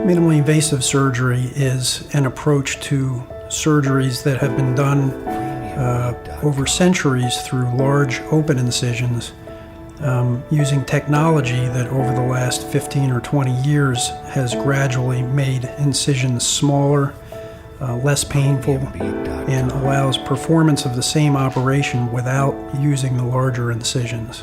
Minimally invasive surgery is an approach to surgeries that have been done over centuries through large open incisions using technology that over the last 15 or 20 years has gradually made incisions smaller, less painful, and allows performance of the same operation without using the larger incisions.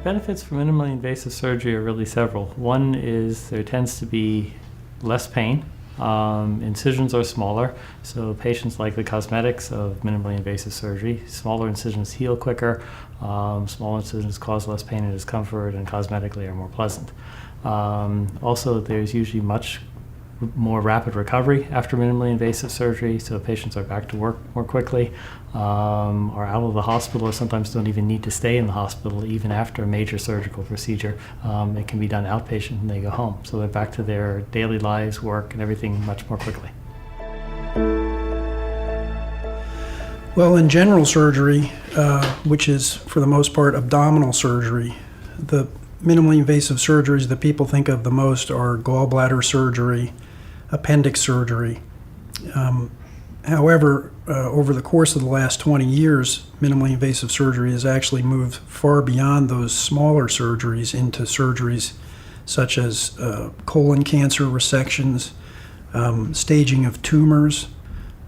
Benefits for minimally invasive surgery are really several. One is there tends to be less pain. Incisions are smaller, so patients like the cosmetics of minimally invasive surgery. Smaller incisions heal quicker, smaller incisions cause less pain and discomfort, and cosmetically are more pleasant. Also, there's usually much more rapid recovery after minimally invasive surgery, so patients are back to work more quickly, are out of the hospital, or sometimes don't even need to stay in the hospital even after a major surgical procedure. It can be done outpatient and they go home, so they're back to their daily lives, work, and everything much more quickly. Well, in general surgery, which is for the most part abdominal surgery, the minimally invasive surgeries that people think of the most are gallbladder surgery, appendix surgery. However, over the course of the last 20 years, minimally invasive surgery has actually moved far beyond those smaller surgeries into surgeries such as colon cancer resections, staging of tumors,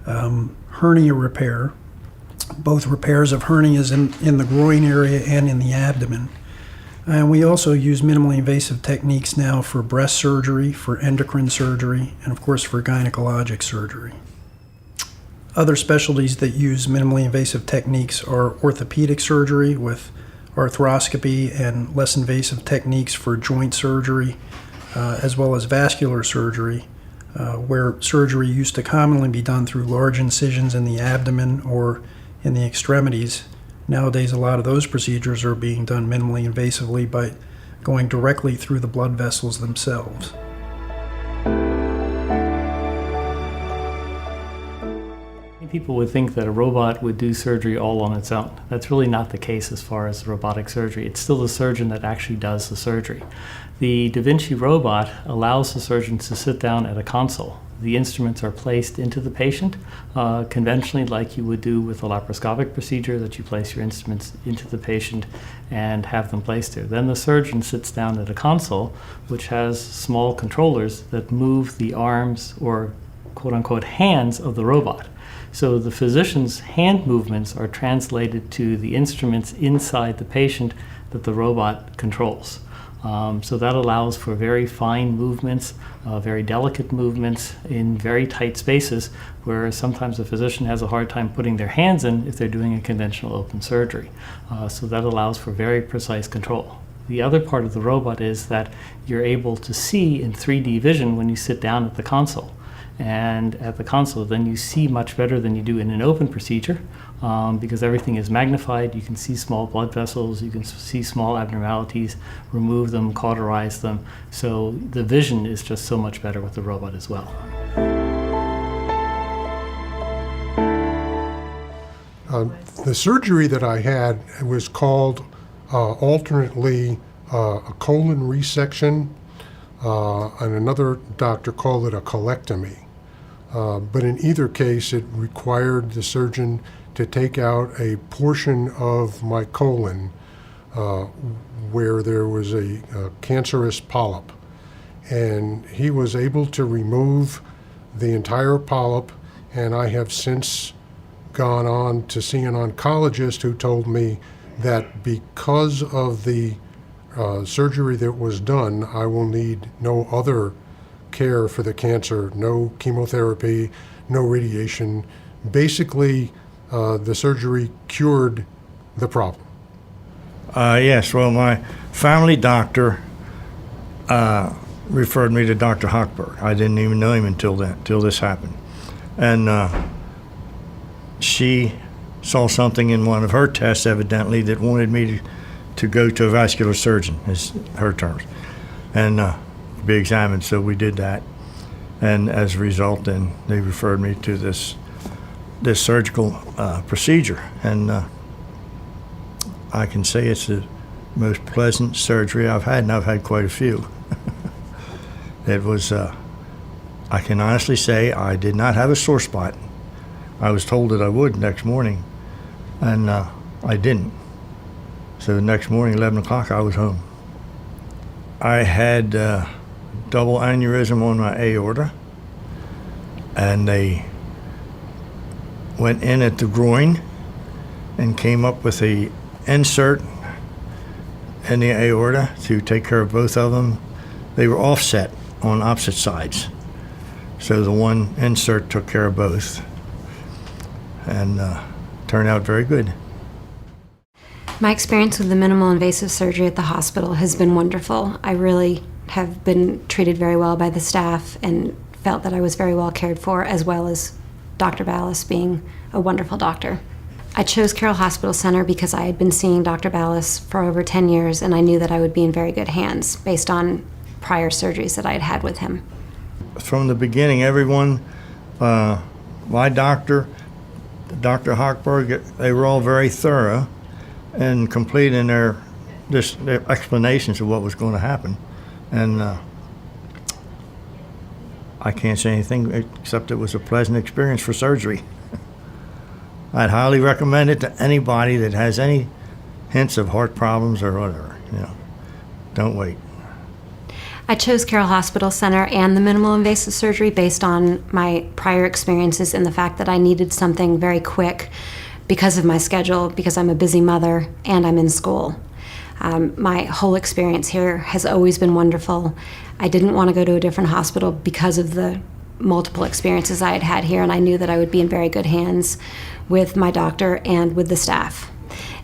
hernia repair, both repairs of hernias in the groin area and in the abdomen. And we also use minimally invasive techniques now for breast surgery, for endocrine surgery, and of course for gynecologic surgery. Other specialties that use minimally invasive techniques are orthopedic surgery with arthroscopy and less invasive techniques for joint surgery, as well as vascular surgery, where surgery used to commonly be done through large incisions in the abdomen or in the extremities. Nowadays, a lot of those procedures are being done minimally invasively by going directly through the blood vessels themselves. People would think that a robot would do surgery all on its own. That's really not the case as far as robotic surgery. It's still the surgeon that actually does the surgery. The Da Vinci robot allows the surgeon to sit down at a console. The instruments are placed into the patient, conventionally like you would do with a laparoscopic procedure, that you place your instruments into the patient and have them placed there. Then the surgeon sits down at a console, which has small controllers that move the arms or quote-unquote hands of the robot. So the physician's hand movements are translated to the instruments inside the patient that the robot controls. So that allows for very fine movements, very delicate movements in very tight spaces where sometimes a physician has a hard time putting their hands in if they're doing a conventional open surgery. So that allows for very precise control. The other part of the robot is that you're able to see in 3D vision when you sit down at the console. And at the console, then you see much better than you do in an open procedure because everything is magnified. You can see small blood vessels, you can see small abnormalities, remove them, cauterize them. So the vision is just so much better with the robot as well. The surgery that I had was called alternately a colon resection, and another doctor called it a colectomy. But in either case, it required the surgeon to take out a portion of my colon where there was a cancerous polyp. And he was able to remove the entire polyp, and I have since gone on to see an oncologist who told me that because of the surgery that was done, I will need no other care for the cancer, no chemotherapy, no radiation. Basically, the surgery cured the problem. Yes, well, my family doctor referred me to Dr. Hochberg. I didn't even know him until this happened. And she saw something in one of her tests, evidently, that wanted me to go to a vascular surgeon, is her terms, and be examined. So we did that, and as a result, then they referred me to this surgical procedure, and I can say it's the most pleasant surgery I've had, and I've had quite a few. It was, I can honestly say I did not have a sore spot. I was told that I would next morning, and I didn't. So the next morning, 11 o'clock, I was home. I had double aneurysm on my aorta, and they went in at the groin and came up with a insert in the aorta to take care of both of them. They were offset on opposite sides, so the one insert took care of both, and turned out very good. My experience with the minimal invasive surgery at the hospital has been wonderful. I really have been treated very well by the staff and felt that I was very well cared for, as well as Dr. Ballas being a wonderful doctor. I chose Carroll Hospital Center because I had been seeing Dr. Ballas for over 10 years, and I knew that I would be in very good hands based on prior surgeries that I had had with him. From the beginning, everyone, my doctor, Dr. Hochberg, they were all very thorough and complete in their explanations of what was going to happen. And I can't say anything except it was a pleasant experience for surgery. I'd highly recommend it to anybody that has any hints of heart problems or whatever. Don't wait. I chose Carroll Hospital Center and the minimal invasive surgery based on my prior experiences and the fact that I needed something very quick because of my schedule, because I'm a busy mother and I'm in school. My whole experience here has always been wonderful. I didn't want to go to a different hospital because of the multiple experiences I had had here, and I knew that I would be in very good hands with my doctor and with the staff.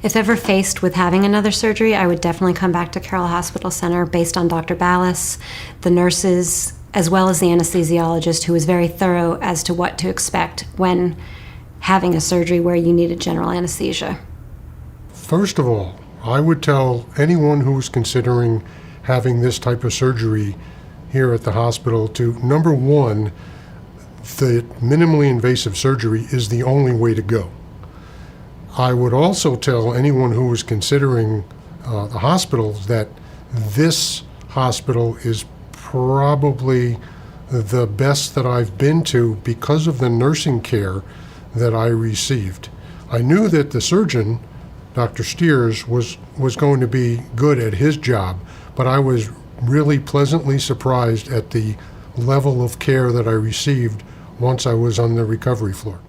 If ever faced with having another surgery, I would definitely come back to Carroll Hospital Center based on Dr. Ballas, the nurses, as well as the anesthesiologist, who was very thorough as to what to expect when having a surgery where you needed general anesthesia. First of all, I would tell anyone who is considering having this type of surgery here at the hospital to, number one, the minimally invasive surgery is the only way to go. I would also tell anyone who is considering the hospital that this hospital is probably the best that I've been to because of the nursing care that I received. I knew that the surgeon, Dr. Steers, was going to be good at his job, but I was really pleasantly surprised at the level of care that I received once I was on the recovery floor.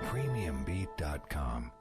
Premiumbeat.com